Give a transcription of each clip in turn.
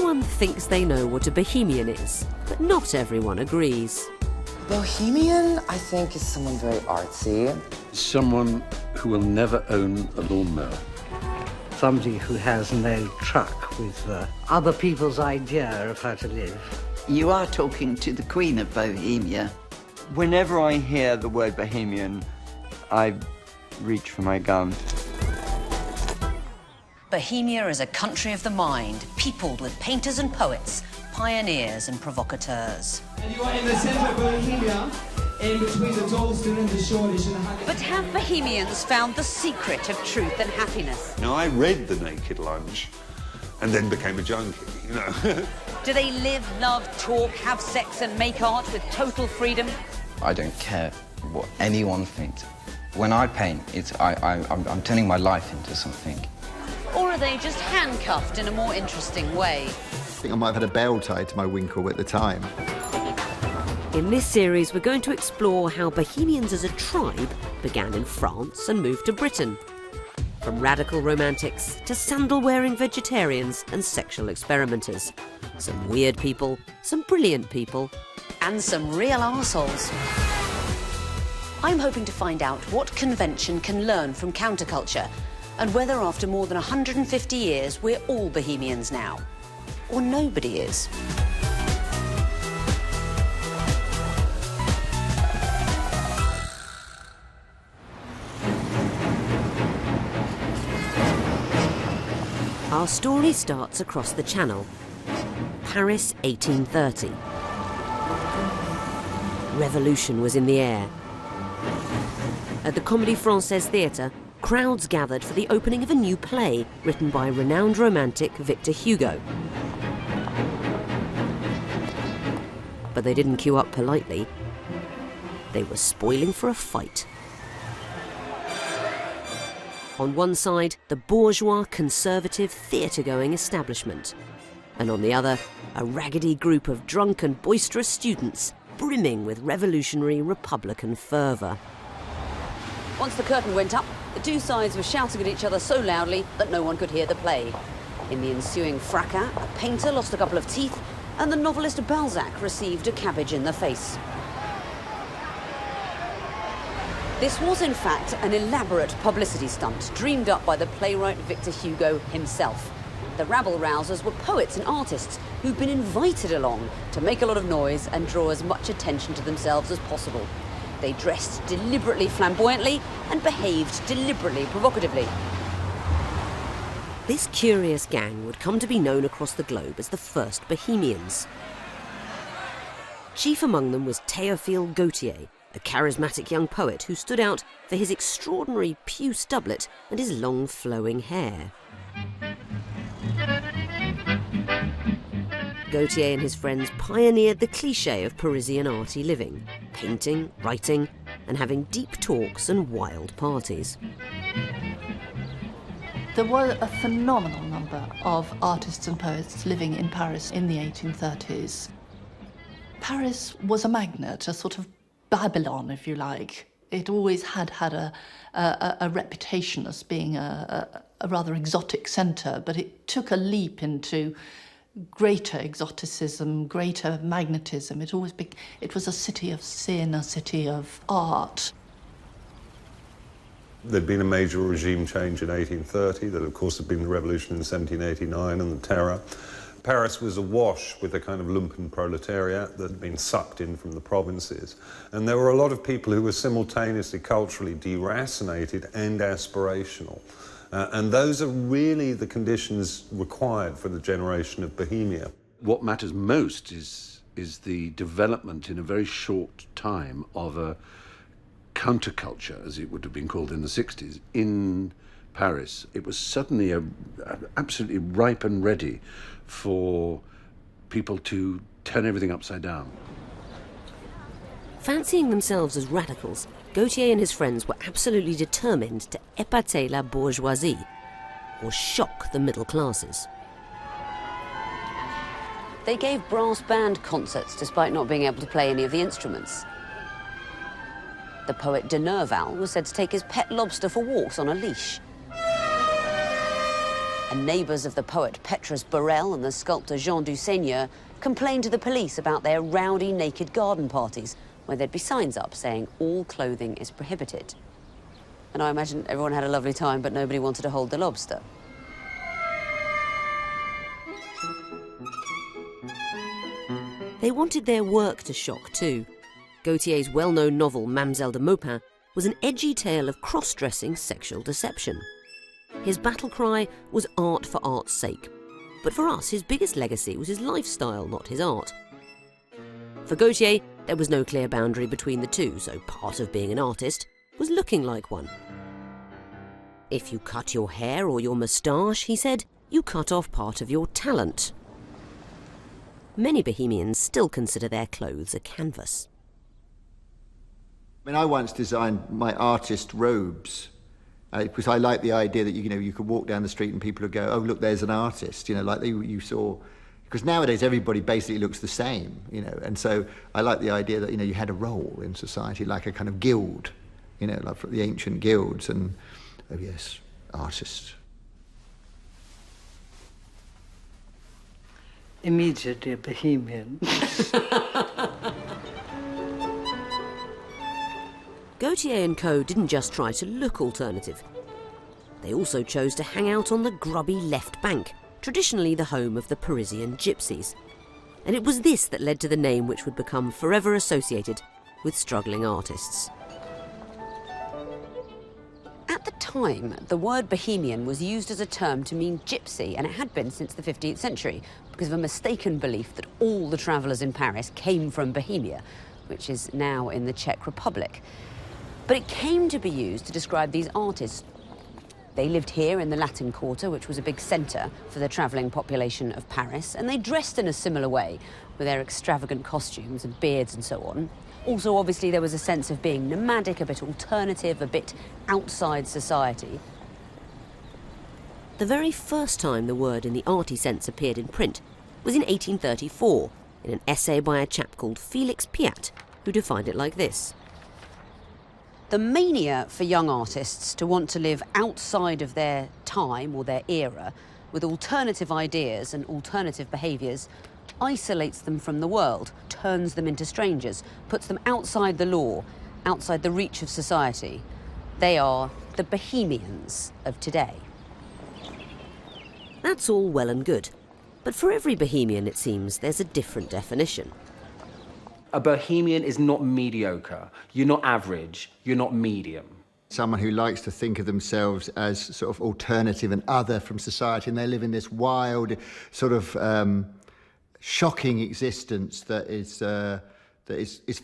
Everyone thinks they know what a bohemian is, but not everyone agrees. Bohemian, I think, is someone very artsy. Someone who will never own a lawnmower. Somebody who has no truck with other people's idea of how to live. You are talking to the Queen of Bohemia. Whenever I hear the word bohemian, I reach for my gun. Bohemia is a country of the mind, peopled with painters and poets, pioneers and provocateurs. And you are in the centre of Bohemia, in between the Dalston and the Shoreditch and the Hackney. But have Bohemians found the secret of truth and happiness? Now, I read The Naked Lunch and then became a junkie, you know. Do they live, love, talk, have sex and make art with total freedom? I don't care what anyone thinks. When I paint, I'm turning my life into something. Or are they just handcuffed in a more interesting way? I think I might have had a bell tied to my winkle at the time. In this series, we're going to explore how Bohemians as a tribe began in France and moved to Britain. From radical romantics to sandal-wearing vegetarians and sexual experimenters. Some weird people, some brilliant people, and some real arseholes. I'm hoping to find out what convention can learn from counterculture and whether after more than 150 years we're all Bohemians now, or nobody is. Our story starts across the Channel. Paris, 1830. Revolution was in the air. At the Comédie Française Theatre, crowds gathered for the opening of a new play written by renowned romantic Victor Hugo. But they didn't queue up politely. They were spoiling for a fight. On one side, the bourgeois, conservative, theatre-going establishment. And on the other, a raggedy group of drunk and boisterous students, brimming with revolutionary Republican fervour. Once the curtain went up, the two sides were shouting at each other so loudly that no one could hear the play. In the ensuing fracas, a painter lost a couple of teeth, and the novelist Balzac received a cabbage in the face. This was, in fact, an elaborate publicity stunt dreamed up by the playwright Victor Hugo himself. The rabble-rousers were poets and artists who'd been invited along to make a lot of noise and draw as much attention to themselves as possible. They dressed deliberately flamboyantly and behaved deliberately provocatively. This curious gang would come to be known across the globe as the first Bohemians. Chief among them was Théophile Gautier, a charismatic young poet who stood out for his extraordinary puce doublet and his long flowing hair. Gautier and his friends pioneered the cliché of Parisian arty living, painting, writing, and having deep talks and wild parties. There were a phenomenal number of artists and poets living in Paris in the 1830s. Paris was a magnet, a sort of Babylon, if you like. It always had a reputation as being a rather exotic centre, but it took a leap into greater exoticism, greater magnetism. It was a city of sin, a city of art. There'd been a major regime change in 1830. That, of course, had been the revolution in 1789 and the Terror. Paris was awash with a kind of lumpen proletariat that had been sucked in from the provinces. And there were a lot of people who were simultaneously culturally deracinated and aspirational. And those are really the conditions required for the generation of Bohemia. What matters most is the development in a very short time of a counterculture, as it would have been called in the 60s, in Paris. It was suddenly absolutely ripe and ready for people to turn everything upside down. Fancying themselves as radicals, Gautier and his friends were absolutely determined to épater la bourgeoisie, or shock the middle classes. They gave brass band concerts despite not being able to play any of the instruments. The poet de Nerval was said to take his pet lobster for walks on a leash. And neighbours of the poet Petrus Borel and the sculptor Jean Duseigneur complained to the police about their rowdy naked garden parties, where there'd be signs up saying all clothing is prohibited. And I imagine everyone had a lovely time, but nobody wanted to hold the lobster. They wanted their work to shock too. Gautier's well-known novel Mademoiselle de Maupin was an edgy tale of cross-dressing sexual deception. His battle cry was art for art's sake. But for us, his biggest legacy was his lifestyle, not his art. For Gautier, there was no clear boundary between the two, so part of being an artist was looking like one. If you cut your hair or your moustache, he said, you cut off part of your talent. Many Bohemians still consider their clothes a canvas. I mean, I once designed my artist robes because I like the idea that you could walk down the street and people would go, "Oh, look, there's an artist." Like you saw, because nowadays everybody basically looks the same. And so I like the idea that you had a role in society, like a kind of guild, like the ancient guilds, and oh yes, artist. Immediately a bohemian. Gautier and co. didn't just try to look alternative. They also chose to hang out on the grubby left bank, traditionally the home of the Parisian gypsies. And it was this that led to the name which would become forever associated with struggling artists. At the time, the word Bohemian was used as a term to mean gypsy, and it had been since the 15th century, because of a mistaken belief that all the travellers in Paris came from Bohemia, which is now in the Czech Republic. But it came to be used to describe these artists. They lived here in the Latin Quarter, which was a big centre for the travelling population of Paris, and they dressed in a similar way, with their extravagant costumes and beards and so on. Also, obviously, there was a sense of being nomadic, a bit alternative, a bit outside society. The very first time the word in the arty sense appeared in print was in 1834, in an essay by a chap called Felix Pyat, who defined it like this. The mania for young artists to want to live outside of their time or their era, with alternative ideas and alternative behaviours, isolates them from the world, turns them into strangers, puts them outside the law, outside the reach of society. They are the Bohemians of today. That's all well and good. But for every Bohemian, it seems, there's a different definition. A Bohemian is not mediocre. You're not average. You're not medium. Someone who likes to think of themselves as sort of alternative and other from society, and they live in this wild, sort of shocking existence that is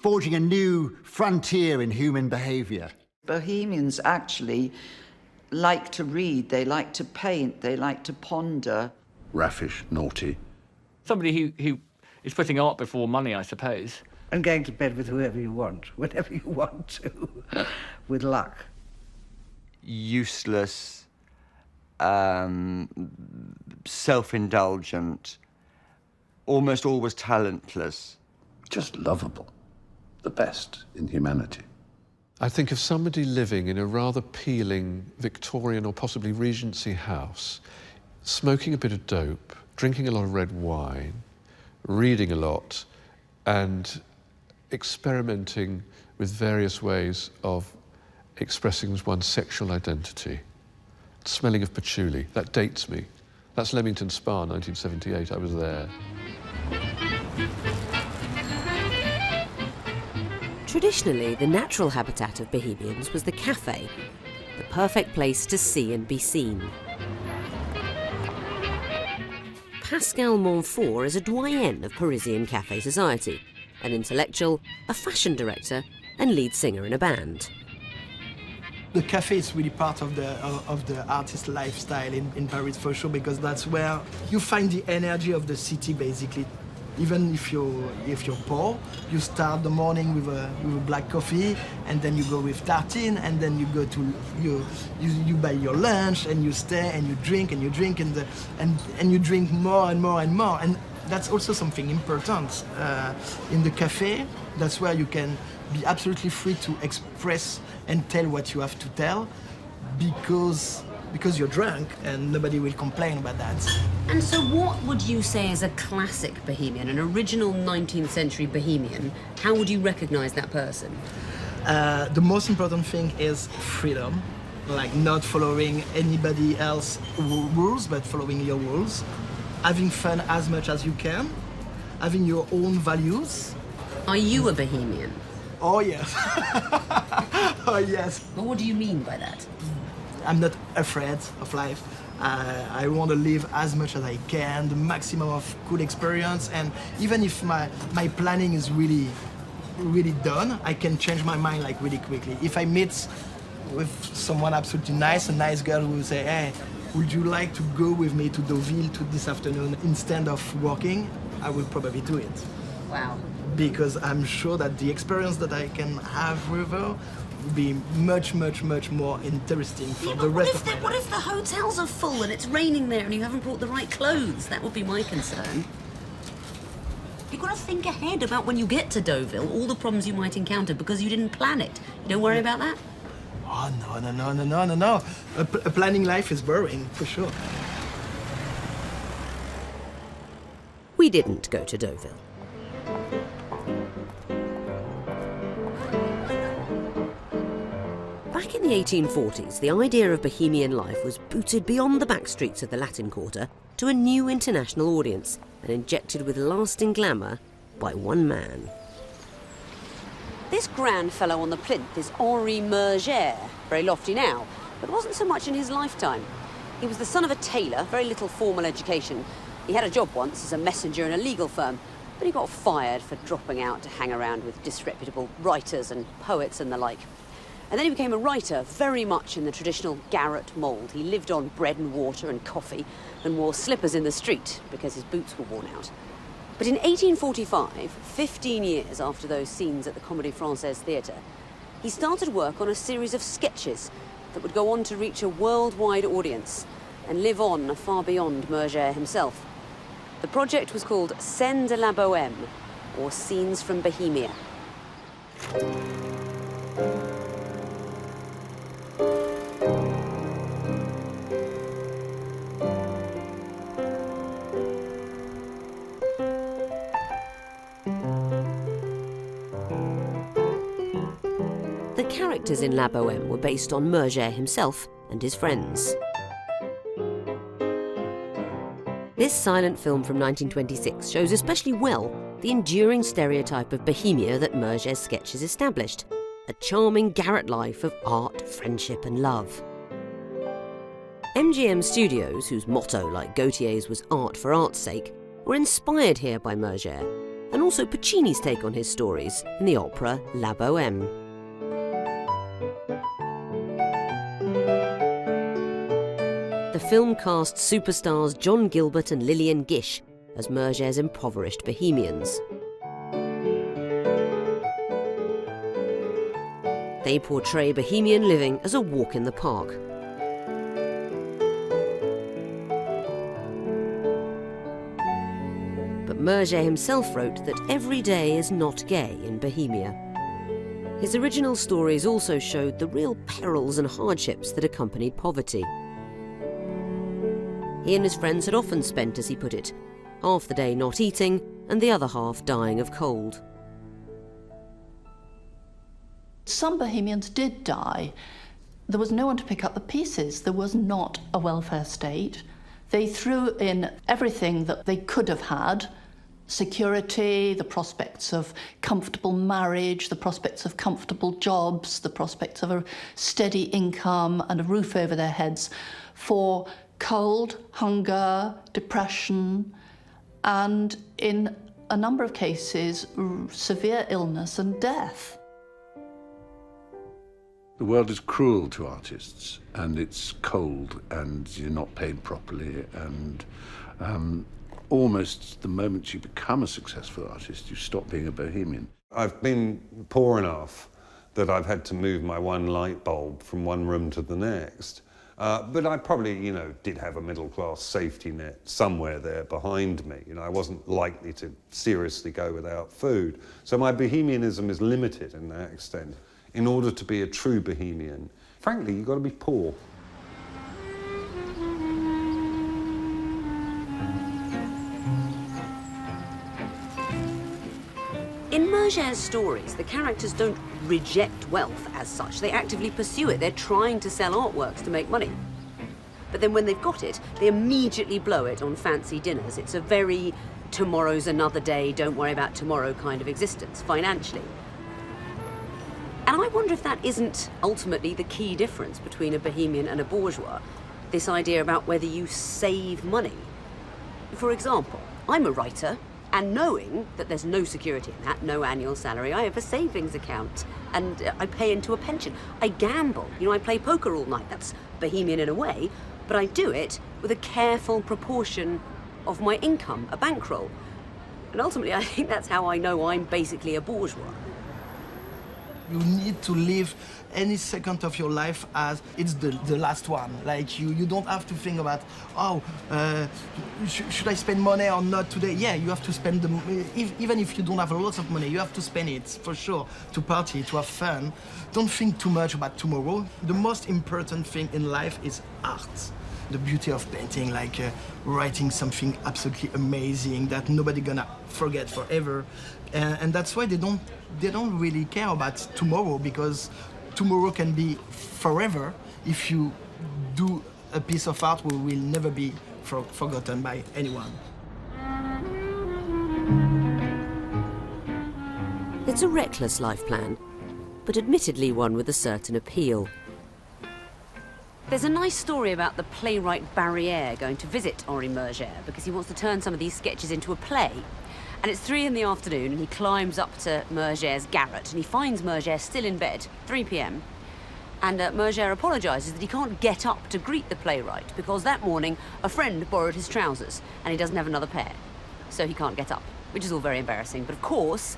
forging a new frontier in human behaviour. Bohemians actually like to read, they like to paint, they like to ponder. Raffish, naughty. Somebody who is putting art before money, I suppose. And going to bed with whoever you want, whenever you want to, with luck. Useless, self-indulgent, almost always talentless. Just lovable. The best in humanity. I think of somebody living in a rather peeling Victorian or possibly Regency house, smoking a bit of dope, drinking a lot of red wine, reading a lot, and experimenting with various ways of expressing one's sexual identity. Smelling of patchouli, that dates me. That's Leamington Spa, 1978, I was there. Traditionally, the natural habitat of Bohemians was the café, the perfect place to see and be seen. Pascal Montfort is a doyen of Parisian café society, an intellectual, a fashion director, and lead singer in a band. The cafe is really part of the artist lifestyle in Paris for sure, because that's where you find the energy of the city basically. Even if you're poor, you start the morning with a black coffee, and then you go with tartine, and then you go to you buy your lunch, and you stay and you drink and you drink and you drink more and more and more. And that's also something important in the cafe. That's where you can be absolutely free to express and tell what you have to tell, because because you're drunk, and nobody will complain about that. And so what would you say is a classic bohemian, an original 19th century bohemian? How would you recognise that person? The most important thing is freedom, like not following anybody else's rules, but following your rules. Having fun as much as you can, having your own values. Are you a bohemian? Oh, yes. Oh, yes. But what do you mean by that? I'm not afraid of life. I want to live as much as I can, the maximum of good experience, and even if my planning is really done, I can change my mind like really quickly. If I meet with someone absolutely nice, a nice girl who will say, hey, would you like to go with me to Deauville this afternoon instead of working? I will probably do it. Wow. Because I'm sure that the experience that I can have with her will be much, much, much more interesting for the rest of my life. What if the hotels are full and it's raining there and you haven't brought the right clothes? That would be my concern. You've got to think ahead about when you get to Deauville, all the problems you might encounter because you didn't plan it. You don't worry about that? Oh, no. A planning life is boring, for sure. We didn't go to Deauville. Back in the 1840s, the idea of bohemian life was booted beyond the back streets of the Latin Quarter to a new international audience and injected with lasting glamour by one man. This grand fellow on the plinth is Henri Murger, very lofty now, but wasn't so much in his lifetime. He was the son of a tailor, very little formal education. He had a job once as a messenger in a legal firm, but he got fired for dropping out to hang around with disreputable writers and poets and the like. And then he became a writer, very much in the traditional garret mould. He lived on bread and water and coffee and wore slippers in the street because his boots were worn out. But in 1845, 15 years after those scenes at the Comédie Française Theatre, he started work on a series of sketches that would go on to reach a worldwide audience and live on far beyond Murger himself. The project was called Scènes de la Bohème, or Scenes from Bohemia. The characters in La Bohème were based on Murger himself and his friends. This silent film from 1926 shows especially well the enduring stereotype of Bohemia that Murger's sketches established, a charming garret life of art, friendship and love. MGM Studios, whose motto, like Gautier's, was art for art's sake, were inspired here by Murger, and also Puccini's take on his stories in the opera La Bohème. The film cast superstars John Gilbert and Lillian Gish as Murger's impoverished bohemians. They portray bohemian living as a walk in the park. But Murger himself wrote that every day is not gay in Bohemia. His original stories also showed the real perils and hardships that accompanied poverty. He and his friends had often spent, as he put it, half the day not eating and the other half dying of cold. Some Bohemians did die. There was no one to pick up the pieces. There was not a welfare state. They threw in everything that they could have had: security, the prospects of comfortable marriage, the prospects of comfortable jobs, the prospects of a steady income and a roof over their heads, for cold, hunger, depression, and in a number of cases, severe illness and death. The world is cruel to artists, and it's cold, and you're not paid properly, and almost the moment you become a successful artist, you stop being a bohemian. I've been poor enough that I've had to move my one light bulb from one room to the next. But I probably, did have a middle-class safety net somewhere there behind me. I wasn't likely to seriously go without food. So my bohemianism is limited in that extent. In order to be a true bohemian, frankly, you've got to be poor. Merger's stories, the characters don't reject wealth as such. They actively pursue it. They're trying to sell artworks to make money. But then when they've got it, they immediately blow it on fancy dinners. It's a very tomorrow's another day, don't worry about tomorrow kind of existence, financially. And I wonder if that isn't ultimately the key difference between a bohemian and a bourgeois, this idea about whether you save money. For example, I'm a writer, and knowing that there's no security in that, no annual salary, I have a savings account and I pay into a pension. I gamble, I play poker all night. That's bohemian in a way, but I do it with a careful proportion of my income, a bankroll. And ultimately, I think that's how I know I'm basically a bourgeois. You need to live any second of your life as it's the last one. Like you don't have to think about, should I spend money or not today? Yeah, you have to spend even if you don't have a lot of money, you have to spend it for sure, to party, to have fun. Don't think too much about tomorrow. The most important thing in life is art. The beauty of painting, like writing something absolutely amazing that nobody gonna forget forever. And that's why they don't really care about tomorrow, because tomorrow can be forever. If you do a piece of art, will never be forgotten by anyone. It's a reckless life plan, but admittedly one with a certain appeal. There's a nice story about the playwright Barrière going to visit Henri Murger because he wants to turn some of these sketches into a play. And it's 3 in the afternoon, and he climbs up to Murger's garret, and he finds Murger still in bed, 3 p.m. And Murger apologises that he can't get up to greet the playwright because that morning a friend borrowed his trousers, and he doesn't have another pair. So he can't get up, which is all very embarrassing. But of course,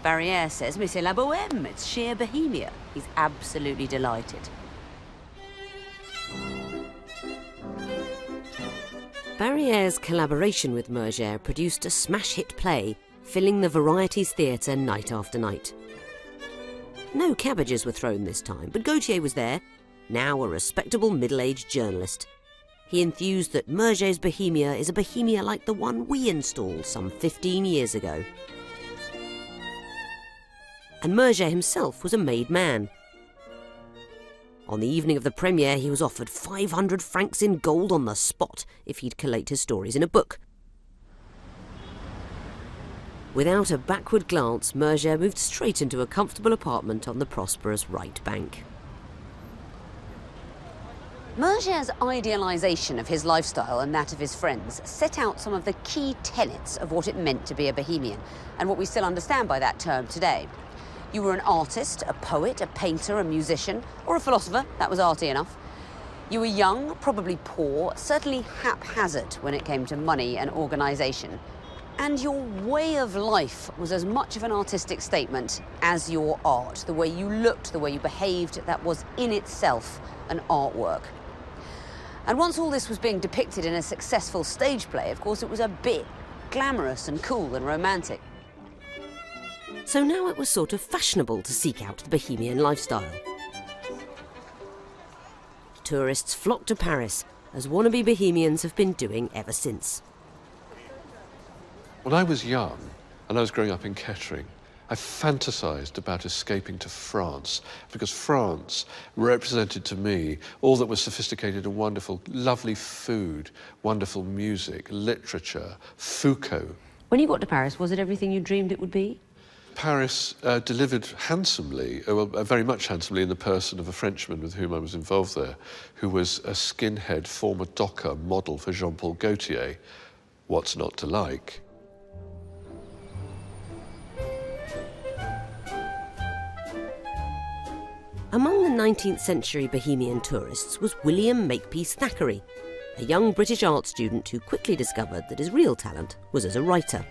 Barrière says, mais c'est la bohème, it's sheer bohemia. He's absolutely delighted. Barrière's collaboration with Murger produced a smash-hit play, filling the Varieties Theatre night after night. No cabbages were thrown this time, but Gautier was there, now a respectable middle-aged journalist. He enthused that Murger's Bohemia is a Bohemia like the one we installed some 15 years ago. And Murger himself was a made man. On the evening of the premiere, he was offered 500 francs in gold on the spot if he'd collate his stories in a book. Without a backward glance, Murger moved straight into a comfortable apartment on the prosperous right bank. Murger's idealisation of his lifestyle and that of his friends set out some of the key tenets of what it meant to be a bohemian, and what we still understand by that term today. You were an artist, a poet, a painter, a musician, or a philosopher. That was arty enough. You were young, probably poor, certainly haphazard when it came to money and organisation. And your way of life was as much of an artistic statement as your art. The way you looked, the way you behaved, that was in itself an artwork. And once all this was being depicted in a successful stage play, of course, it was a bit glamorous and cool and romantic. So now it was sort of fashionable to seek out the bohemian lifestyle. Tourists flocked to Paris, as wannabe bohemians have been doing ever since. When I was young, and I was growing up in Kettering, I fantasised about escaping to France, because France represented to me all that was sophisticated and wonderful, lovely food, wonderful music, literature, Foucault. When you got to Paris, was it everything you dreamed it would be? Paris delivered handsomely, very much handsomely, in the person of a Frenchman with whom I was involved there, who was a skinhead former docker model for Jean-Paul Gaultier. What's not to like? Among the 19th century bohemian tourists was William Makepeace Thackeray, a young British art student who quickly discovered that his real talent was as a writer.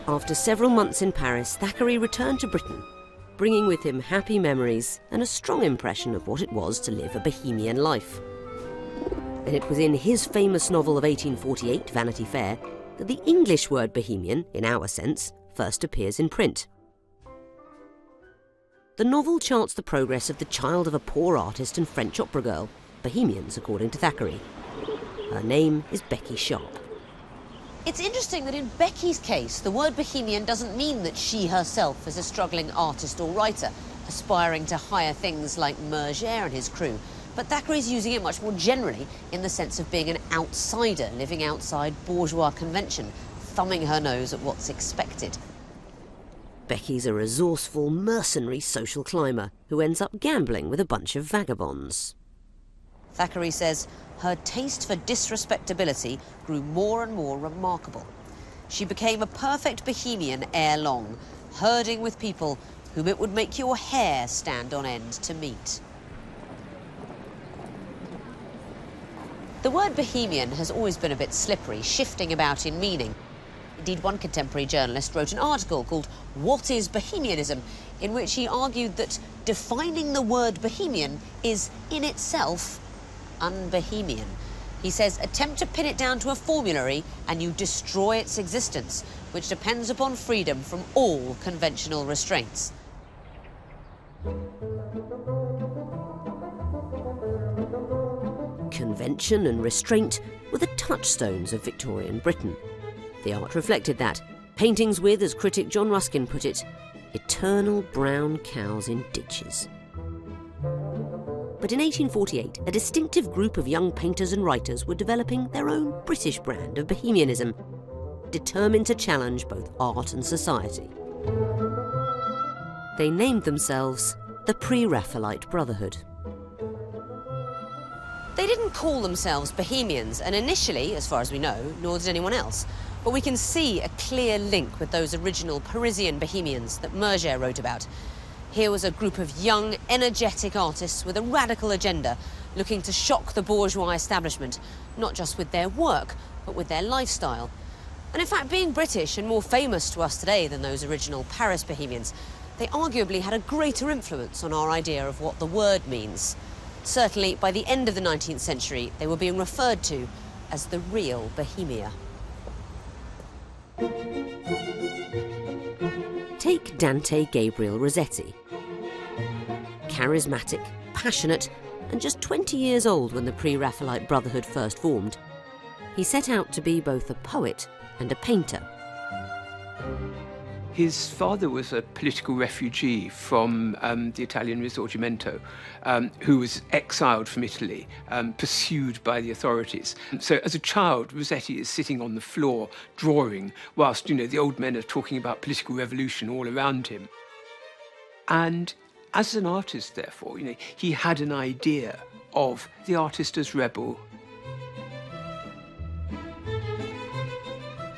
After several months in Paris, Thackeray returned to Britain, bringing with him happy memories and a strong impression of what it was to live a bohemian life. And it was in his famous novel of 1848, Vanity Fair, that the English word bohemian, in our sense, first appears in print. The novel charts the progress of the child of a poor artist and French opera girl, bohemians according to Thackeray. Her name is Becky Sharp. It's interesting that in Becky's case, the word bohemian doesn't mean that she herself is a struggling artist or writer, aspiring to higher things like Murger and his crew. But Thackeray's using it much more generally in the sense of being an outsider, living outside bourgeois convention, thumbing her nose at what's expected. Becky's a resourceful, mercenary social climber who ends up gambling with a bunch of vagabonds. Thackeray says her taste for disrespectability grew more and more remarkable. She became a perfect bohemian ere long, herding with people whom it would make your hair stand on end to meet. The word bohemian has always been a bit slippery, shifting about in meaning. Indeed, one contemporary journalist wrote an article called "What is Bohemianism?" in which he argued that defining the word bohemian is, in itself, unbohemian. He says, attempt to pin it down to a formulary and you destroy its existence, which depends upon freedom from all conventional restraints. Convention and restraint were the touchstones of Victorian Britain. The art reflected that. Paintings with, as critic John Ruskin put it, eternal brown cows in ditches. But in 1848, a distinctive group of young painters and writers were developing their own British brand of bohemianism, determined to challenge both art and society. They named themselves the Pre-Raphaelite Brotherhood. They didn't call themselves bohemians, and initially, as far as we know, nor did anyone else. But we can see a clear link with those original Parisian bohemians that Murger wrote about. Here was a group of young, energetic artists with a radical agenda, looking to shock the bourgeois establishment, not just with their work, but with their lifestyle. And in fact, being British and more famous to us today than those original Paris bohemians, they arguably had a greater influence on our idea of what the word means. Certainly, by the end of the 19th century, they were being referred to as the real Bohemia. Take Dante Gabriel Rossetti. Charismatic, passionate, and just 20 years old when the Pre-Raphaelite Brotherhood first formed, he set out to be both a poet and a painter. His father was a political refugee from the Italian Risorgimento, who was exiled from Italy, pursued by the authorities. So as a child, Rossetti is sitting on the floor drawing, whilst, the old men are talking about political revolution all around him. And as an artist, therefore, he had an idea of the artist as rebel.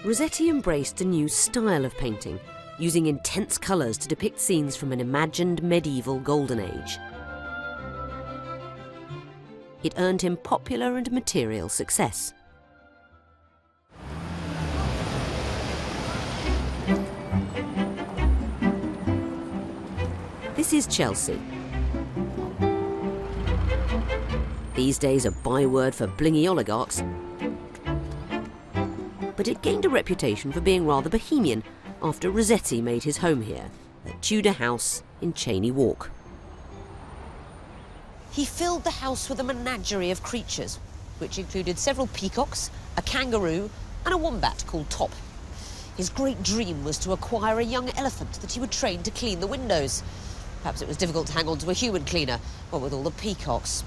Rossetti embraced a new style of painting, using intense colours to depict scenes from an imagined medieval golden age. It earned him popular and material success. This is Chelsea. These days a byword for blingy oligarchs, but it gained a reputation for being rather bohemian after Rossetti made his home here, at Tudor House in Cheyne Walk. He filled the house with a menagerie of creatures, which included several peacocks, a kangaroo, and a wombat called Top. His great dream was to acquire a young elephant that he would train to clean the windows. Perhaps it was difficult to hang on to a human cleaner, what with all the peacocks.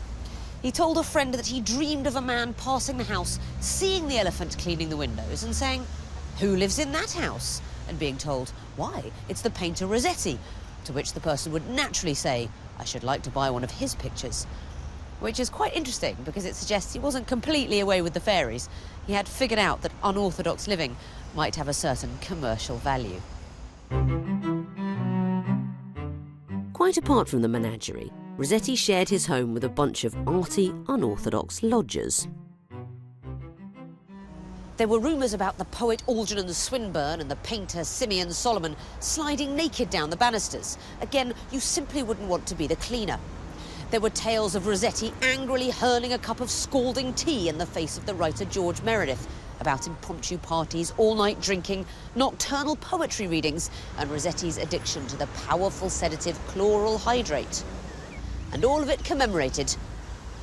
He told a friend that he dreamed of a man passing the house, seeing the elephant cleaning the windows and saying, "Who lives in that house?" and being told, "Why, it's the painter Rossetti," to which the person would naturally say, "I should like to buy one of his pictures." Which is quite interesting because it suggests he wasn't completely away with the fairies. He had figured out that unorthodox living might have a certain commercial value. Quite apart from the menagerie, Rossetti shared his home with a bunch of arty, unorthodox lodgers. There were rumours about the poet Algernon Swinburne and the painter Simeon Solomon sliding naked down the banisters. Again, you simply wouldn't want to be the cleaner. There were tales of Rossetti angrily hurling a cup of scalding tea in the face of the writer George Meredith, about impromptu parties, all-night drinking, nocturnal poetry readings, and Rossetti's addiction to the powerful sedative chloral hydrate. And all of it commemorated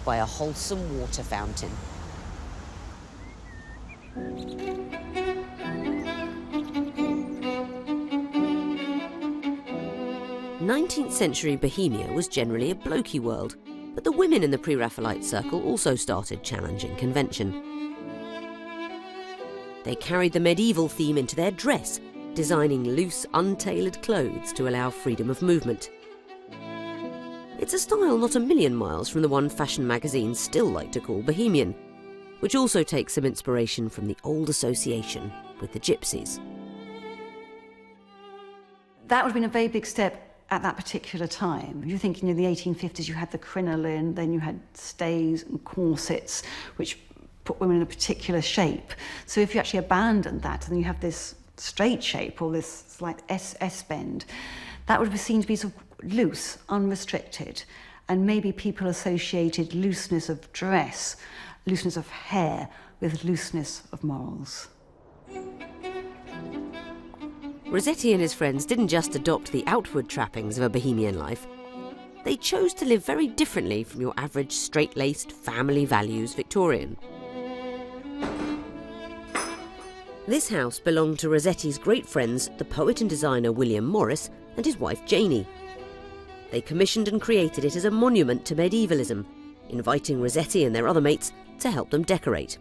by a wholesome water fountain. 19th century Bohemia was generally a blokey world, but the women in the pre-Raphaelite circle also started challenging convention. They carried the medieval theme into their dress, designing loose, untailored clothes to allow freedom of movement. It's a style not a million miles from the one fashion magazines still like to call Bohemian, which also takes some inspiration from the old association with the gypsies. That would have been a very big step at that particular time. You're thinking in the 1850s you had the crinoline, then you had stays and corsets, which put women in a particular shape. So if you actually abandoned that, and you have this straight shape or this slight S bend, that would be seen to be sort of loose, unrestricted, and maybe people associated looseness of dress, looseness of hair, with looseness of morals. Rossetti and his friends didn't just adopt the outward trappings of a Bohemian life. They chose to live very differently from your average straight-laced, family values Victorian. This house belonged to Rossetti's great friends, the poet and designer William Morris and his wife Janie. They commissioned and created it as a monument to medievalism, inviting Rossetti and their other mates to help them decorate.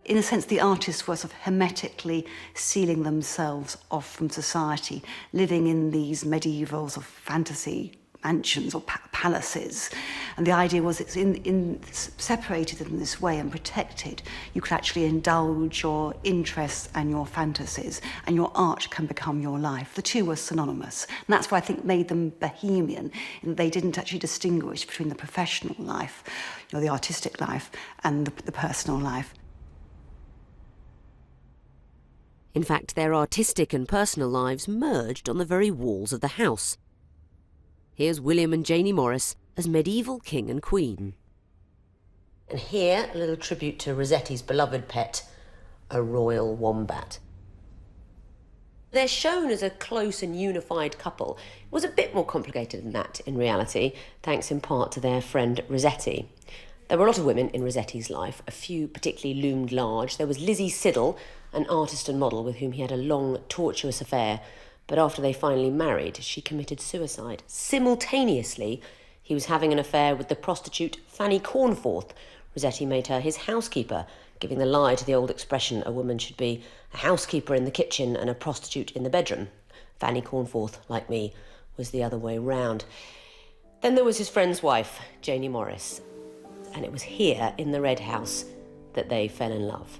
In a sense, the artists were sort of hermetically sealing themselves off from society, living in these medieval sort of fantasy mansions or palaces. And the idea was it's separated in this way and protected. You could actually indulge your interests and your fantasies, and your art can become your life. The two were synonymous. And that's what I think made them Bohemian, in that they didn't actually distinguish between the professional life, the artistic life, and the personal life. In fact, their artistic and personal lives merged on the very walls of the house. Here's William and Janie Morris as medieval king and queen. And here, a little tribute to Rossetti's beloved pet, a royal wombat. They're shown as a close and unified couple. It was a bit more complicated than that in reality, thanks in part to their friend Rossetti. There were a lot of women in Rossetti's life, a few particularly loomed large. There was Lizzie Siddal, an artist and model with whom he had a long, tortuous affair, but after they finally married, she committed suicide. Simultaneously, he was having an affair with the prostitute Fanny Cornforth. Rossetti made her his housekeeper, giving the lie to the old expression a woman should be a housekeeper in the kitchen and a prostitute in the bedroom. Fanny Cornforth, like me, was the other way round. Then there was his friend's wife, Janie Morris, and it was here in the Red House that they fell in love.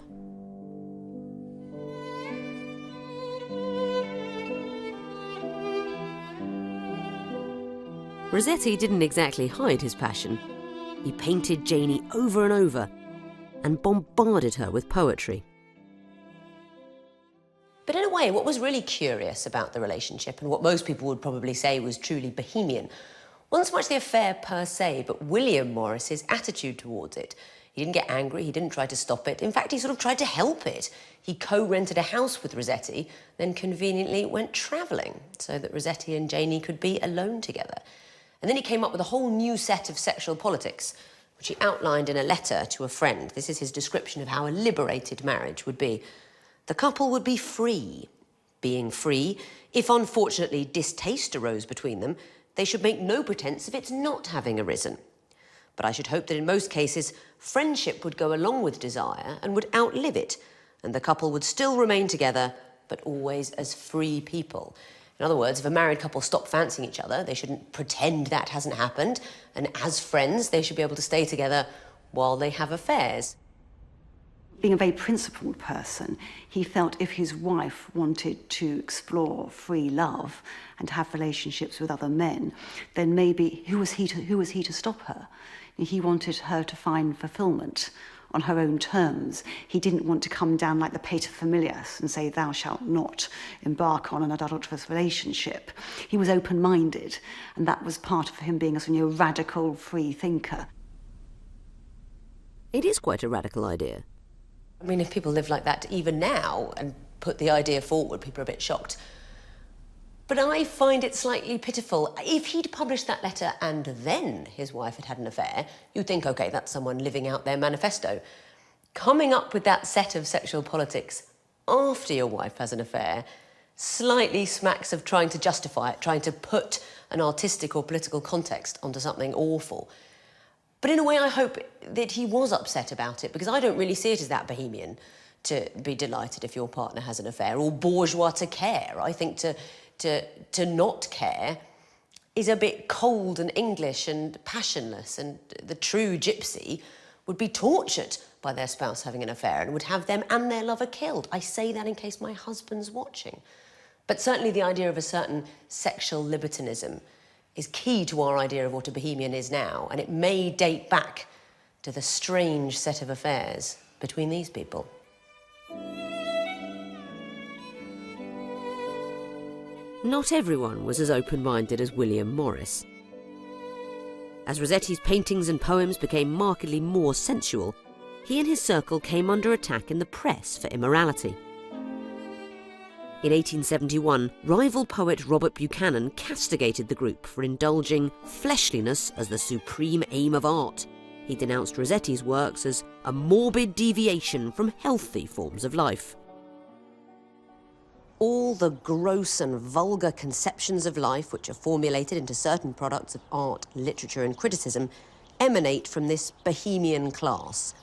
Rossetti didn't exactly hide his passion. He painted Janie over and over and bombarded her with poetry. But in a way, what was really curious about the relationship, and what most people would probably say was truly Bohemian, wasn't so much the affair per se, but William Morris's attitude towards it. He didn't get angry, he didn't try to stop it. In fact, he sort of tried to help it. He co-rented a house with Rossetti, then conveniently went travelling so that Rossetti and Janie could be alone together. And then he came up with a whole new set of sexual politics, which he outlined in a letter to a friend. This is his description of how a liberated marriage would be. The couple would be free. Being free, if unfortunately distaste arose between them, they should make no pretence of its not having arisen. But I should hope that in most cases, friendship would go along with desire and would outlive it, and the couple would still remain together, but always as free people. In other words, if a married couple stop fancying each other, they shouldn't pretend that hasn't happened, and as friends, they should be able to stay together while they have affairs. Being a very principled person, he felt if his wife wanted to explore free love and have relationships with other men, then maybe who was he to stop her? He wanted her to find fulfillment on her own terms. He didn't want to come down like the paterfamilias and say, thou shalt not embark on an adulterous relationship. He was open-minded, and that was part of him being a radical free thinker. It is quite a radical idea. I mean, if people live like that even now and put the idea forward, people are a bit shocked. But I find it slightly pitiful. If he'd published that letter and then his wife had had an affair, you'd think, OK, that's someone living out their manifesto. Coming up with that set of sexual politics after your wife has an affair slightly smacks of trying to justify it, trying to put an artistic or political context onto something awful. But in a way, I hope that he was upset about it, because I don't really see it as that bohemian to be delighted if your partner has an affair, or bourgeois to care. I think to not care is a bit cold and English and passionless, and the true gypsy would be tortured by their spouse having an affair and would have them and their lover killed. I say that in case my husband's watching. But certainly the idea of a certain sexual libertinism is key to our idea of what a bohemian is now, and it may date back to the strange set of affairs between these people. Not everyone was as open-minded as William Morris. As Rossetti's paintings and poems became markedly more sensual, he and his circle came under attack in the press for immorality. In 1871, rival poet Robert Buchanan castigated the group for indulging fleshliness as the supreme aim of art. He denounced Rossetti's works as a morbid deviation from healthy forms of life. All the gross and vulgar conceptions of life which are formulated into certain products of art, literature and criticism emanate from this bohemian class.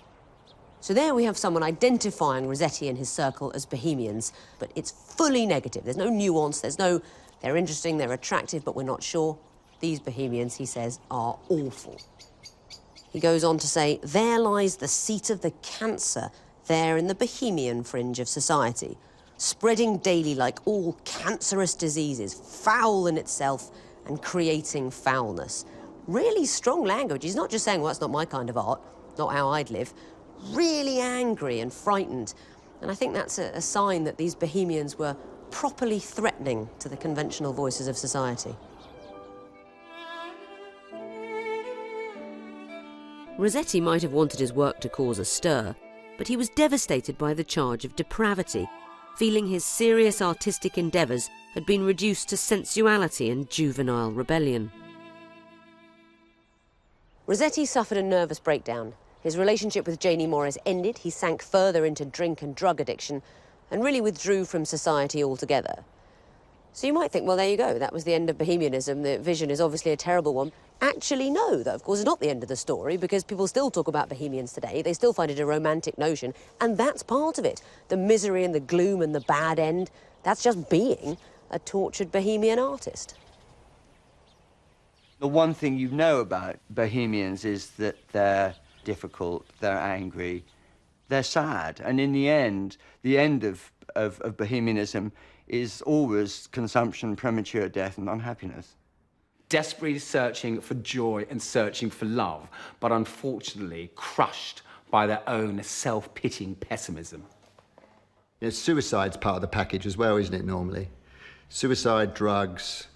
So there we have someone identifying Rossetti and his circle as bohemians, but it's fully negative. There's no nuance, there's no, they're interesting, they're attractive, but we're not sure. These bohemians, he says, are awful. He goes on to say, there lies the seat of the cancer, there in the bohemian fringe of society, spreading daily like all cancerous diseases, foul in itself and creating foulness. Really strong language. He's not just saying, well, that's not my kind of art, not how I'd live. Really angry and frightened. And I think that's a sign that these bohemians were properly threatening to the conventional voices of society. Rossetti might have wanted his work to cause a stir, but he was devastated by the charge of depravity, feeling his serious artistic endeavours had been reduced to sensuality and juvenile rebellion. Rossetti suffered a nervous breakdown. His relationship with Janie Morris ended, he sank further into drink and drug addiction, and really withdrew from society altogether. So you might think, well, there you go, that was the end of bohemianism, the vision is obviously a terrible one. Actually, no, that of course is not the end of the story, because people still talk about bohemians today, they still find it a romantic notion, and that's part of it. The misery and the gloom and the bad end, that's just being a tortured bohemian artist. The one thing you know about bohemians is that they're difficult, they're angry, they're sad, and in the end of bohemianism is always consumption, premature death and unhappiness. Desperately searching for joy and searching for love, but unfortunately crushed by their own self-pitying pessimism. You know, suicide's part of the package as well, isn't it, normally? Suicide, drugs,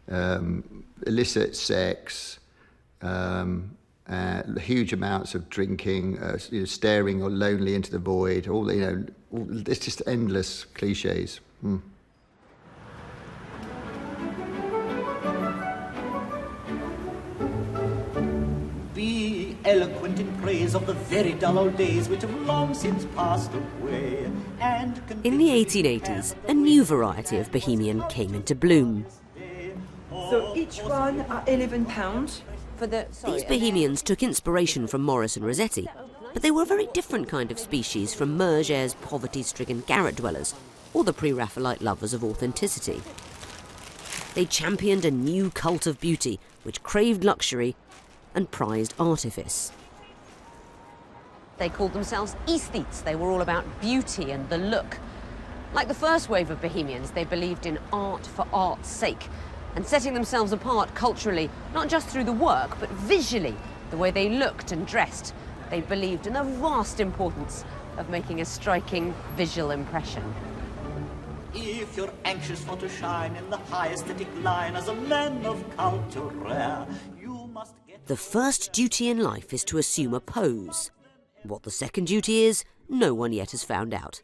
illicit sex, huge amounts of drinking, staring or lonely into the void, it's just endless cliches. Be eloquent in praise of the very dull old days which have long since passed away. In the 1880s, a new variety of bohemian came into bloom. So each one are £11. These bohemians took inspiration from Morris and Rossetti, but they were a very different kind of species from Murger's poverty-stricken garret dwellers or the pre-Raphaelite lovers of authenticity. They championed a new cult of beauty which craved luxury and prized artifice. They called themselves aesthetes. They were all about beauty and the look. Like the first wave of bohemians, they believed in art for art's sake, and setting themselves apart culturally, not just through the work, but visually, the way they looked and dressed. They believed in the vast importance of making a striking visual impression. If you're anxious for to shine in the high aesthetic line as a man of culture, you must get... The first duty in life is to assume a pose. What the second duty is, no one yet has found out.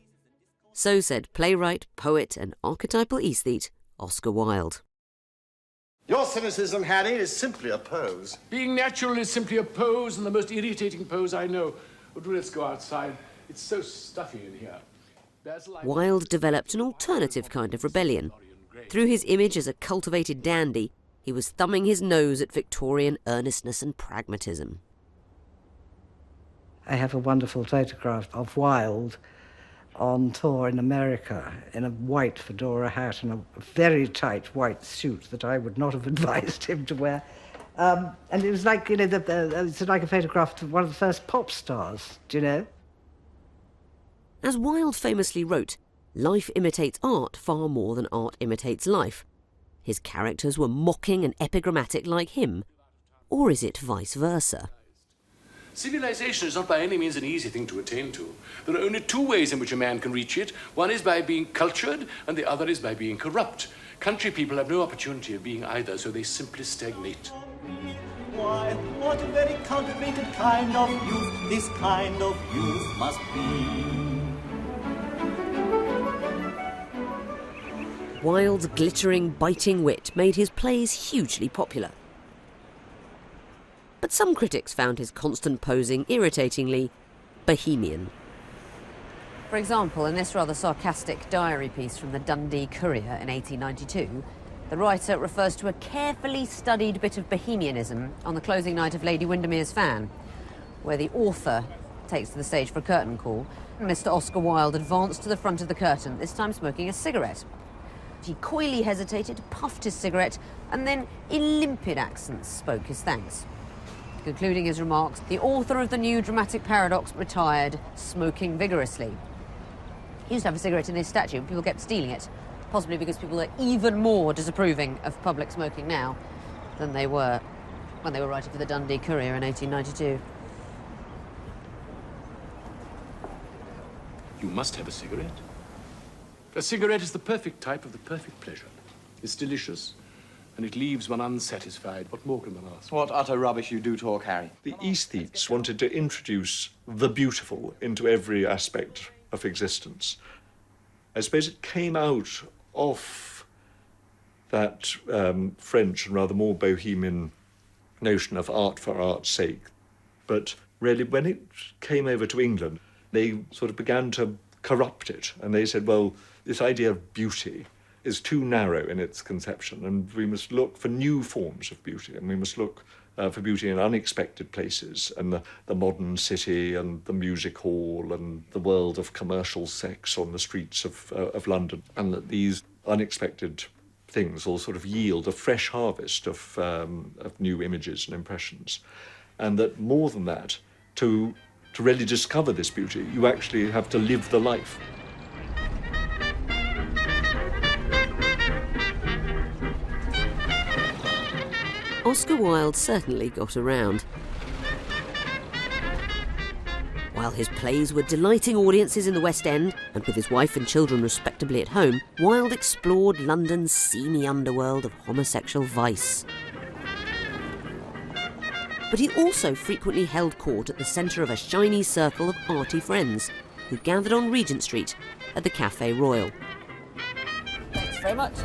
So said playwright, poet and archetypal aesthete Oscar Wilde. Your cynicism, Harry, is simply a pose. Being natural is simply a pose, and the most irritating pose I know. Oh, let's go outside. It's so stuffy in here. Wilde developed an alternative kind of rebellion. Through his image as a cultivated dandy, he was thumbing his nose at Victorian earnestness and pragmatism. I have a wonderful photograph of Wilde on tour in America in a white fedora hat and a very tight white suit that I would not have advised him to wear. And it was like, you know, it's like a photograph of one of the first pop stars, do you know? As Wilde famously wrote, life imitates art far more than art imitates life. His characters were mocking and epigrammatic like him. Or is it vice versa? Civilization is not by any means an easy thing to attain to. There are only two ways in which a man can reach it. One is by being cultured, and the other is by being corrupt. Country people have no opportunity of being either, so they simply stagnate. Why, what a very cultivated kind of youth this kind of youth must be. Wilde's glittering, biting wit made his plays hugely popular. But some critics found his constant posing irritatingly bohemian. For example, in this rather sarcastic diary piece from the Dundee Courier in 1892, the writer refers to a carefully studied bit of bohemianism on the closing night of Lady Windermere's Fan, where the author takes to the stage for a curtain call. Mr. Oscar Wilde advanced to the front of the curtain, this time smoking a cigarette. He coyly hesitated, puffed his cigarette, and then, in limpid accents, spoke his thanks. Concluding his remarks, the author of the new dramatic paradox retired, smoking vigorously. He used to have a cigarette in his statue, and people kept stealing it, possibly because people are even more disapproving of public smoking now than they were when they were writing for the Dundee Courier in 1892. You must have a cigarette. A cigarette is the perfect type of the perfect pleasure. It's delicious, and it leaves one unsatisfied. What more can one ask? What utter rubbish you do talk, Harry. The aesthetes wanted to introduce the beautiful into every aspect of existence. I suppose it came out of that French and rather more bohemian notion of art for art's sake. But really, when it came over to England, they sort of began to corrupt it, and they said, well, this idea of beauty is too narrow in its conception, and we must look for new forms of beauty, and we must look for beauty in unexpected places, and the modern city, and the music hall, and the world of commercial sex on the streets of London, and that these unexpected things will sort of yield a fresh harvest of new images and impressions, and that more than that, to really discover this beauty, you actually have to live the life. Oscar Wilde certainly got around. While his plays were delighting audiences in the West End, and with his wife and children respectably at home, Wilde explored London's seamy underworld of homosexual vice. But he also frequently held court at the centre of a shiny circle of arty friends who gathered on Regent Street at the Café Royal. Thanks very much.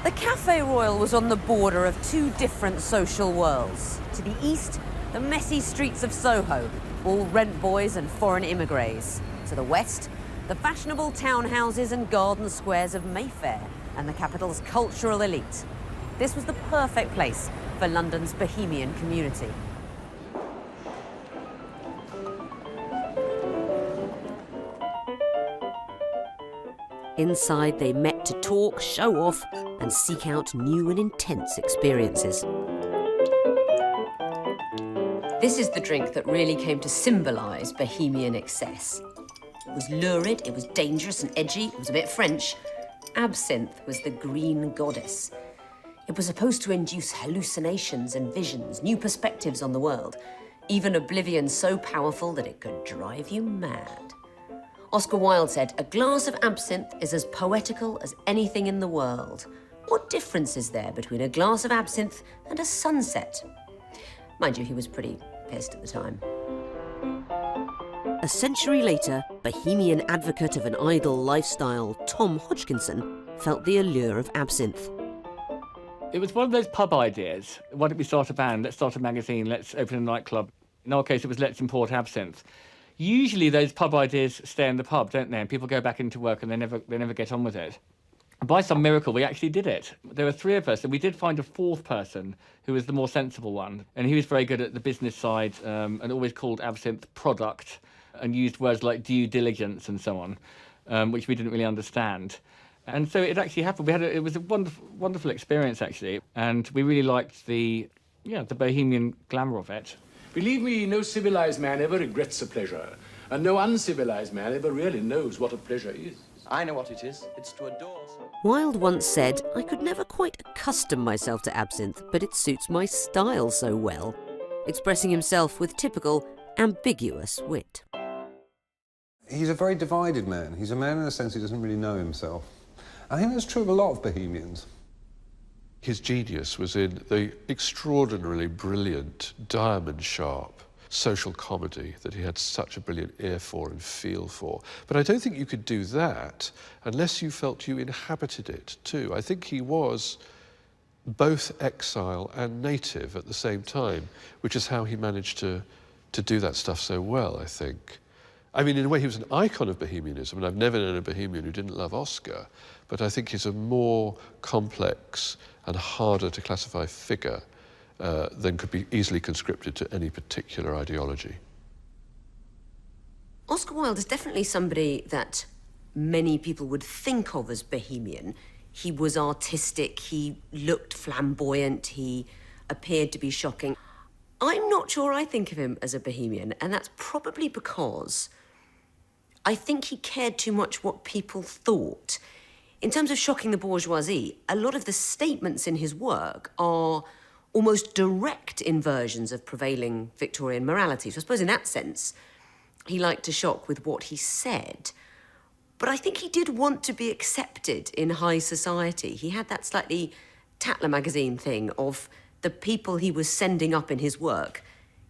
The Café Royal was on the border of two different social worlds. To the east, the messy streets of Soho, all rent boys and foreign immigrés. To the west, the fashionable townhouses and garden squares of Mayfair and the capital's cultural elite. This was the perfect place for London's bohemian community. Inside, they met to talk, show off, and seek out new and intense experiences. This is the drink that really came to symbolise bohemian excess. It was lurid, it was dangerous and edgy, it was a bit French. Absinthe was the green goddess. It was supposed to induce hallucinations and visions, new perspectives on the world, even oblivion so powerful that it could drive you mad. Oscar Wilde said, "A glass of absinthe is as poetical as anything in the world. What difference is there between a glass of absinthe and a sunset?" Mind you, he was pretty pissed at the time. A century later, bohemian advocate of an idle lifestyle, Tom Hodgkinson, felt the allure of absinthe. It was one of those pub ideas. Why don't we start a band? Let's start a magazine. Let's open a nightclub. In our case, it was let's import absinthe. Usually those pub ideas stay in the pub, don't they? And people go back into work and they never get on with it. And by some miracle, we actually did it. There were 3 of us, and we did find a 4th person who was the more sensible one. And he was very good at the business side and always called absinthe product and used words like due diligence and so on, which we didn't really understand. And so it actually happened. It was a wonderful experience, actually. And we really liked the bohemian glamour of it. Believe me, no civilized man ever regrets a pleasure, and no uncivilized man ever really knows what a pleasure is. I know what it is. It's to adore. Wilde once said, "I could never quite accustom myself to absinthe, but it suits my style so well," expressing himself with typical ambiguous wit. He's a very divided man. He's a man in a sense who doesn't really know himself. I think that's true of a lot of bohemians. His genius was in the extraordinarily brilliant, diamond-sharp social comedy that he had such a brilliant ear for and feel for. But I don't think you could do that unless you felt you inhabited it too. I think he was both exile and native at the same time, which is how he managed to do that stuff so well, I think. I mean, in a way, he was an icon of bohemianism, and I've never known a bohemian who didn't love Oscar, but I think he's a more complex and harder to classify figure than could be easily conscripted to any particular ideology. Oscar Wilde is definitely somebody that many people would think of as bohemian. He was artistic, he looked flamboyant, he appeared to be shocking. I'm not sure I think of him as a bohemian, and that's probably because I think he cared too much what people thought. In terms of shocking the bourgeoisie, a lot of the statements in his work are almost direct inversions of prevailing Victorian morality. So I suppose in that sense, he liked to shock with what he said. But I think he did want to be accepted in high society. He had that slightly Tatler magazine thing of the people he was sending up in his work,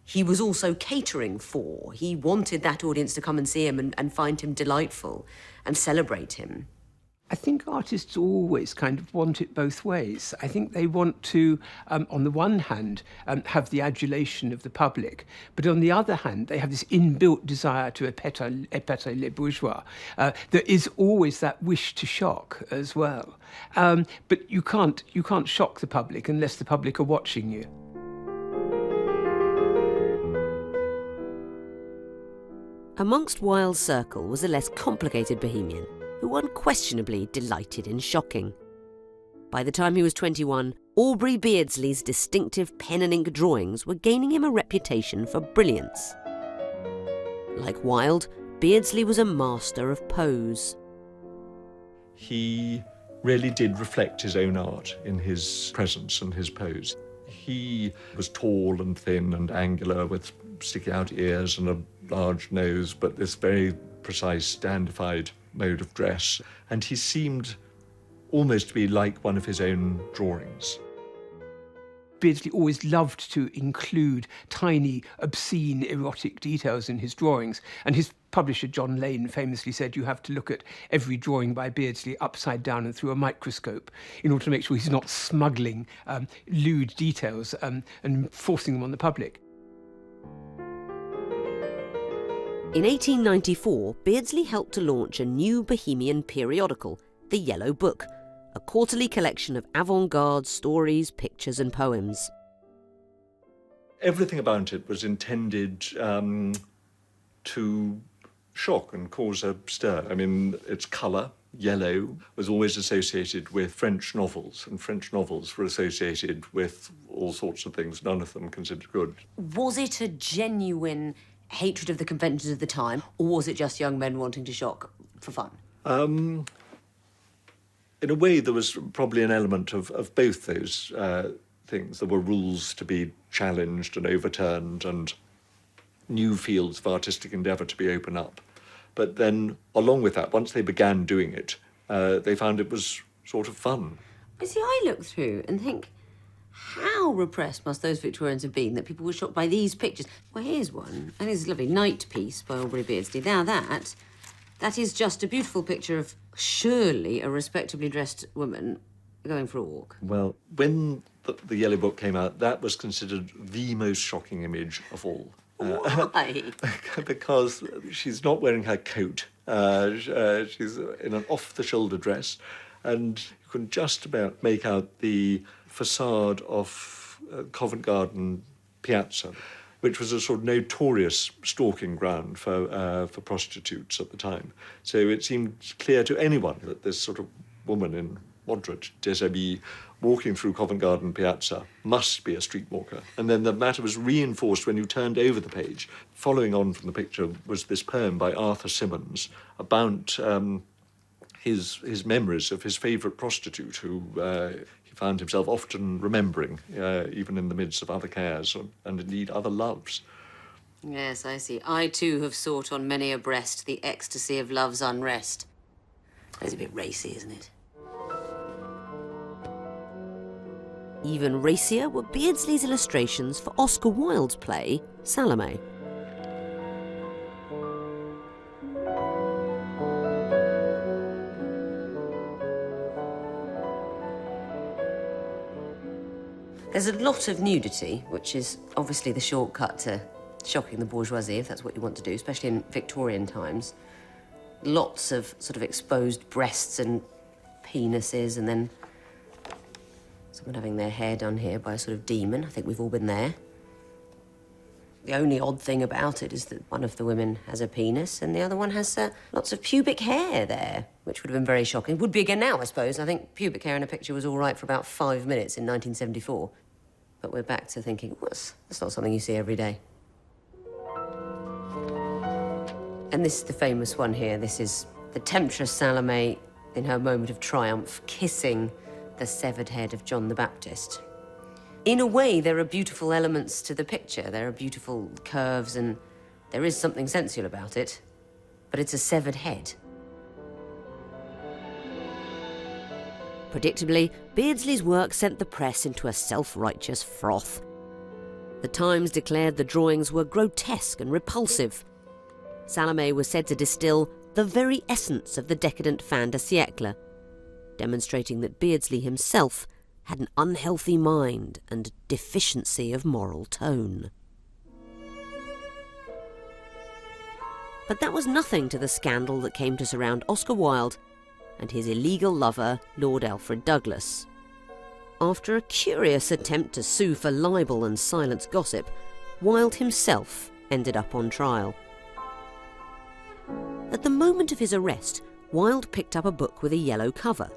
he was also catering for. He wanted that audience to come and see him and find him delightful and celebrate him. I think artists always kind of want it both ways. I think they want to, on the one hand, have the adulation of the public, but on the other hand, they have this inbuilt desire to épater les bourgeois. There is always that wish to shock as well. But you can't shock the public unless the public are watching you. Amongst Wilde's circle was a less complicated bohemian, who unquestionably delighted in shocking. By the time he was 21, Aubrey Beardsley's distinctive pen and ink drawings were gaining him a reputation for brilliance. Like Wilde, Beardsley was a master of pose. He really did reflect his own art in his presence and his pose. He was tall and thin and angular with sticky out ears and a large nose, but this very precise, dandified mode of dress, and he seemed almost to be like one of his own drawings. Beardsley always loved to include tiny, obscene, erotic details in his drawings, and his publisher John Lane famously said you have to look at every drawing by Beardsley upside down and through a microscope in order to make sure he's not smuggling lewd details and forcing them on the public. In 1894, Beardsley helped to launch a new bohemian periodical, The Yellow Book, a quarterly collection of avant-garde stories, pictures and poems. Everything about it was intended to shock and cause a stir. I mean, its colour, yellow, was always associated with French novels, and French novels were associated with all sorts of things, none of them considered good. Was it a genuine hatred of the conventions of the time, or was it just young men wanting to shock for fun? In a way, there was probably an element of both those things. There were rules to be challenged and overturned and new fields of artistic endeavour to be opened up. But then, along with that, once they began doing it, they found it was sort of fun. You see, I look through and think, how repressed must those Victorians have been that people were shocked by these pictures? Well, here's one, and it's a lovely night piece by Aubrey Beardsley. Now that is just a beautiful picture of surely a respectably dressed woman going for a walk. Well, when the Yellow Book came out, that was considered the most shocking image of all. Why? Because she's not wearing her coat. She's in an off-the-shoulder dress, and you can just about make out the facade of Covent Garden Piazza, which was a sort of notorious stalking ground for prostitutes at the time. So it seemed clear to anyone that this sort of woman in moderate déshabillé walking through Covent Garden Piazza must be a streetwalker. And then the matter was reinforced when you turned over the page. Following on from the picture was this poem by Arthur Symonds about his memories of his favourite prostitute, who he found himself often remembering, even in the midst of other cares and indeed other loves. Yes, I see. I too have sought on many a breast the ecstasy of love's unrest. That's a bit racy, isn't it? Even racier were Beardsley's illustrations for Oscar Wilde's play, Salome. There's a lot of nudity, which is obviously the shortcut to shocking the bourgeoisie, if that's what you want to do, especially in Victorian times. Lots of sort of exposed breasts and penises, and then someone having their hair done here by a sort of demon. I think we've all been there. The only odd thing about it is that one of the women has a penis and the other one has lots of pubic hair there, which would have been very shocking. Would be again now, I suppose. I think pubic hair in a picture was all right for about 5 minutes in 1974. But we're back to thinking, well, that's not something you see every day. And this is the famous one here. This is the temptress Salome in her moment of triumph, kissing the severed head of John the Baptist. In a way, there are beautiful elements to the picture. There are beautiful curves, and there is something sensual about it, but it's a severed head. Predictably, Beardsley's work sent the press into a self-righteous froth. The Times declared the drawings were grotesque and repulsive. Salome was said to distill the very essence of the decadent fin de siècle, demonstrating that Beardsley himself had an unhealthy mind and deficiency of moral tone. But that was nothing to the scandal that came to surround Oscar Wilde and his illegal lover, Lord Alfred Douglas. After a curious attempt to sue for libel and silence gossip, Wilde himself ended up on trial. At the moment of his arrest, Wilde picked up a book with a yellow cover.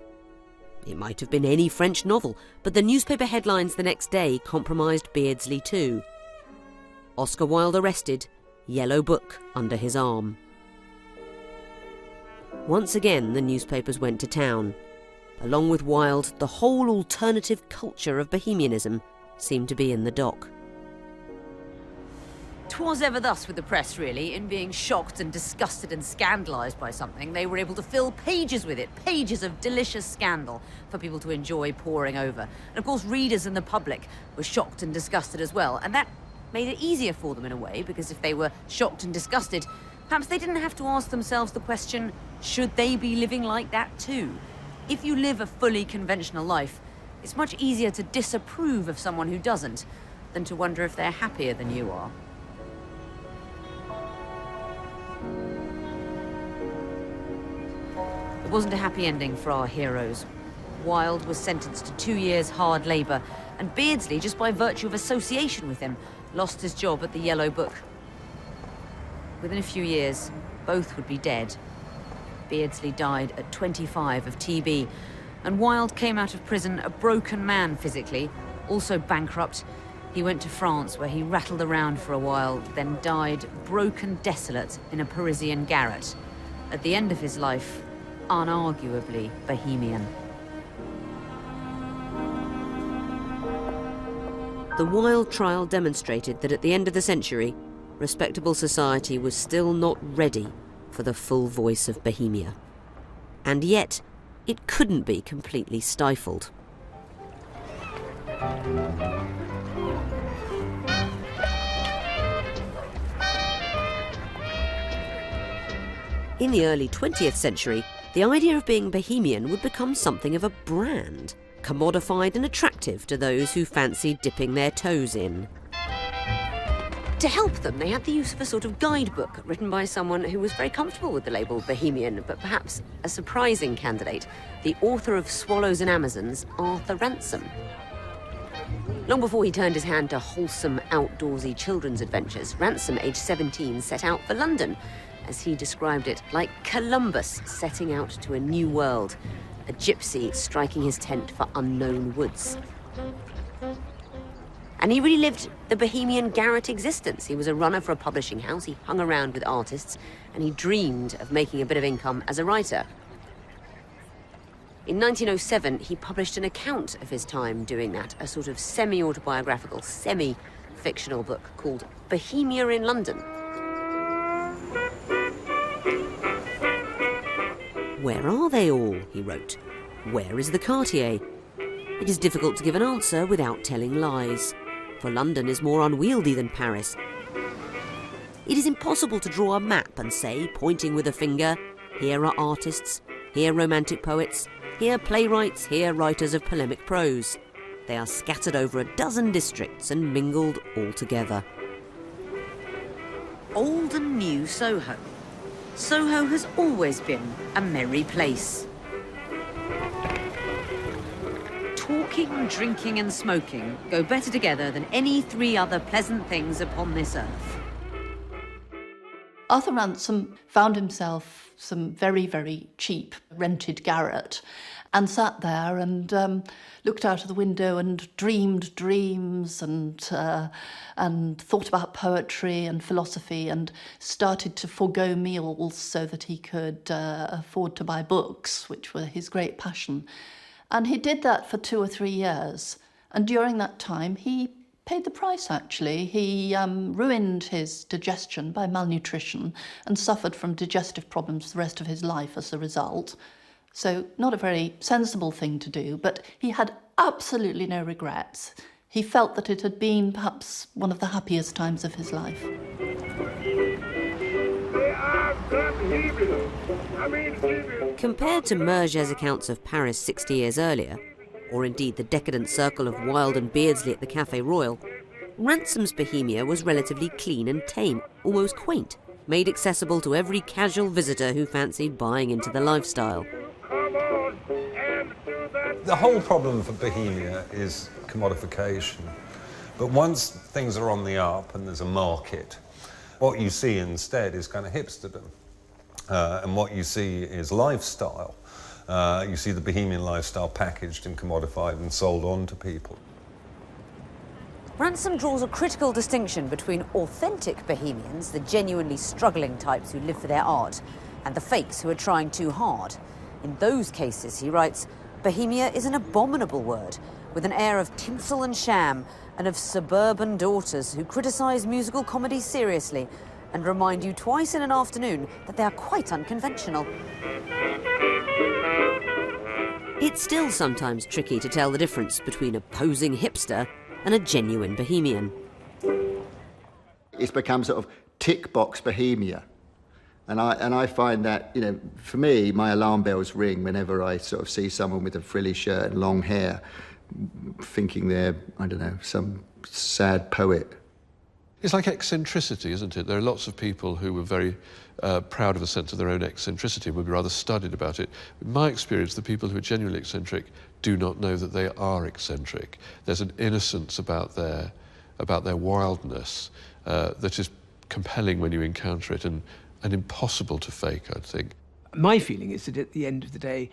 It might have been any French novel, but the newspaper headlines the next day compromised Beardsley too. Oscar Wilde arrested, yellow book under his arm. Once again, the newspapers went to town. Along with Wilde, the whole alternative culture of bohemianism seemed to be in the dock. 'Twas ever thus with the press, really. In being shocked and disgusted and scandalised by something, they were able to fill pages with it, pages of delicious scandal for people to enjoy poring over. And of course, readers and the public were shocked and disgusted as well, and that made it easier for them in a way, because if they were shocked and disgusted, perhaps they didn't have to ask themselves the question, should they be living like that too? If you live a fully conventional life, it's much easier to disapprove of someone who doesn't than to wonder if they're happier than you are. It wasn't a happy ending for our heroes. Wilde was sentenced to 2 years hard labour, and Beardsley, just by virtue of association with him, lost his job at the Yellow Book. Within a few years, both would be dead. Beardsley died at 25 of TB, and Wilde came out of prison a broken man physically, also bankrupt. He went to France, where he rattled around for a while, then died broken desolate in a Parisian garret. At the end of his life, unarguably bohemian. The Wilde trial demonstrated that at the end of the century, respectable society was still not ready for the full voice of Bohemia. And yet, it couldn't be completely stifled. In the early 20th century, the idea of being bohemian would become something of a brand, commodified and attractive to those who fancied dipping their toes in. To help them, they had the use of a sort of guidebook written by someone who was very comfortable with the label Bohemian, but perhaps a surprising candidate, the author of Swallows and Amazons, Arthur Ransome. Long before he turned his hand to wholesome, outdoorsy children's adventures, Ransome, aged 17, set out for London, as he described it, like Columbus setting out to a new world, a gypsy striking his tent for unknown woods. And he really lived the bohemian garret existence. He was a runner for a publishing house, he hung around with artists, and he dreamed of making a bit of income as a writer. In 1907, he published an account of his time doing that, a sort of semi-autobiographical, semi-fictional book called Bohemia in London. Where are they all, he wrote. Where is the Cartier? It is difficult to give an answer without telling lies, for London is more unwieldy than Paris. It is impossible to draw a map and say, pointing with a finger, here are artists, here romantic poets, here playwrights, here writers of polemic prose. They are scattered over a dozen districts and mingled all together. Old and new Soho. Soho has always been a merry place. Talking, drinking and smoking go better together than any three other pleasant things upon this earth. Arthur Ransome found himself some very, very cheap rented garret and sat there and looked out of the window and dreamed dreams and thought about poetry and philosophy and started to forego meals so that he could afford to buy books, which were his great passion. And he did that for 2 or 3 years. And during that time, he paid the price, actually. He ruined his digestion by malnutrition and suffered from digestive problems the rest of his life as a result. So not a very sensible thing to do, but he had absolutely no regrets. He felt that it had been perhaps one of the happiest times of his life. Compared to Murger's accounts of Paris 60 years earlier, or indeed the decadent circle of Wilde and Beardsley at the Café Royal, Ransome's Bohemia was relatively clean and tame, almost quaint, made accessible to every casual visitor who fancied buying into the lifestyle. The whole problem for Bohemia is commodification. But once things are on the up and there's a market, what you see instead is kind of hipsterdom. And what you see is lifestyle. You see the Bohemian lifestyle packaged and commodified and sold on to people. Ransome draws a critical distinction between authentic Bohemians, the genuinely struggling types who live for their art, and the fakes who are trying too hard. In those cases, he writes, Bohemia is an abominable word, with an air of tinsel and sham, and of suburban daughters who criticise musical comedy seriously and remind you twice in an afternoon that they are quite unconventional. It's still sometimes tricky to tell the difference between a posing hipster and a genuine bohemian. It's become sort of tick box Bohemia. And I find that, you know, for me, my alarm bells ring whenever I sort of see someone with a frilly shirt and long hair, thinking they're, I don't know, some sad poet. It's like eccentricity, isn't it? There are lots of people who were very proud of a sense of their own eccentricity and would be rather studied about it. In my experience, the people who are genuinely eccentric do not know that they are eccentric. There's an innocence about their wildness that is compelling when you encounter it and impossible to fake, I'd think. My feeling is that at the end of the day,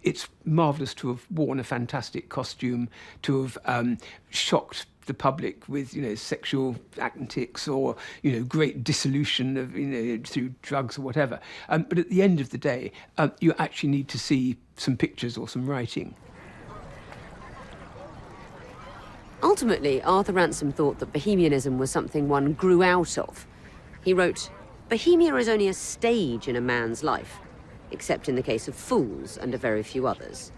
it's marvellous to have worn a fantastic costume, to have shocked the public with, you know, sexual antics or, you know, great dissolution of, you know, through drugs or whatever. But at the end of the day, you actually need to see some pictures or some writing. Ultimately, Arthur Ransome thought that Bohemianism was something one grew out of. He wrote, Bohemia is only a stage in a man's life, except in the case of fools and a very few others.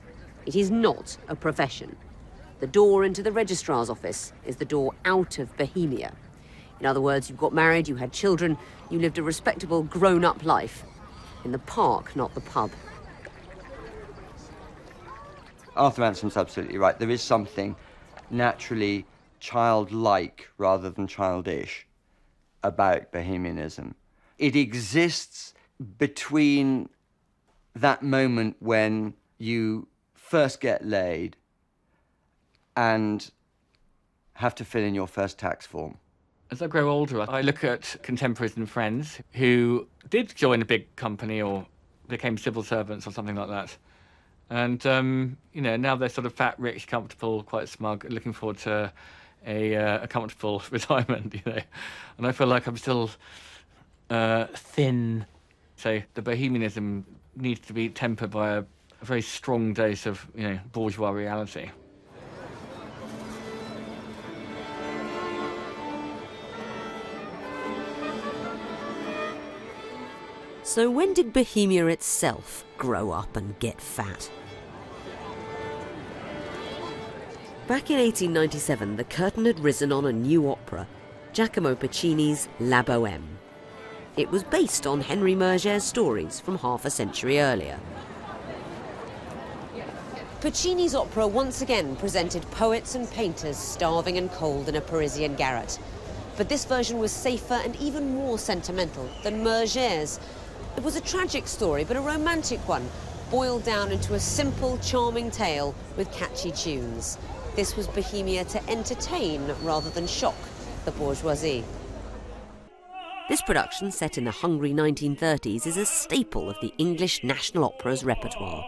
It is not a profession. The door into the registrar's office is the door out of Bohemia. In other words, you got married, you had children, you lived a respectable grown-up life. In the park, not the pub. Arthur Ransome's absolutely right. There is something naturally childlike rather than childish about Bohemianism. It exists between that moment when you first get laid and have to fill in your first tax form. As I grow older, I look at contemporaries and friends who did join a big company or became civil servants or something like that. And, you know, now they're sort of fat, rich, comfortable, quite smug, looking forward to a comfortable retirement, you know. And I feel like I'm still thin. So the bohemianism needs to be tempered by a very strong dose of, you know, bourgeois reality. So when did Bohemia itself grow up and get fat? Back in 1897, the curtain had risen on a new opera, Giacomo Puccini's La Bohème. It was based on Henry Murger's stories from half a century earlier. Puccini's opera once again presented poets and painters starving and cold in a Parisian garret. But this version was safer and even more sentimental than Murger's. It was a tragic story, but a romantic one, boiled down into a simple, charming tale with catchy tunes. This was Bohemia to entertain rather than shock the bourgeoisie. This production, set in the hungry 1930s, is a staple of the English National Opera's repertoire.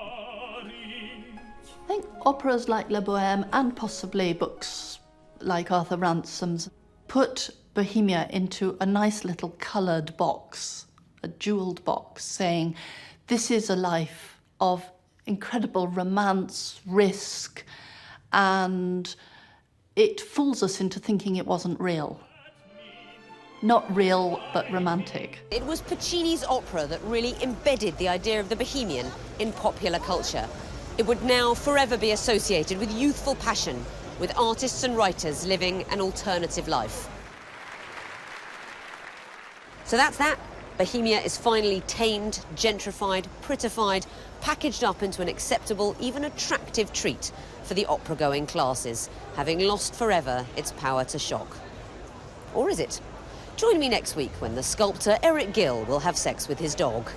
I think operas like La Bohème and possibly books like Arthur Ransom's put Bohemia into a nice little coloured box, a jewelled box, saying this is a life of incredible romance, risk, and it fools us into thinking it wasn't real. Not real, but romantic. It was Puccini's opera that really embedded the idea of the Bohemian in popular culture. It would now forever be associated with youthful passion, with artists and writers living an alternative life. So that's that. Bohemia is finally tamed, gentrified, prettified, packaged up into an acceptable, even attractive treat for the opera-going classes, having lost forever its power to shock. Or is it? Join me next week when the sculptor Eric Gill will have sex with his dog.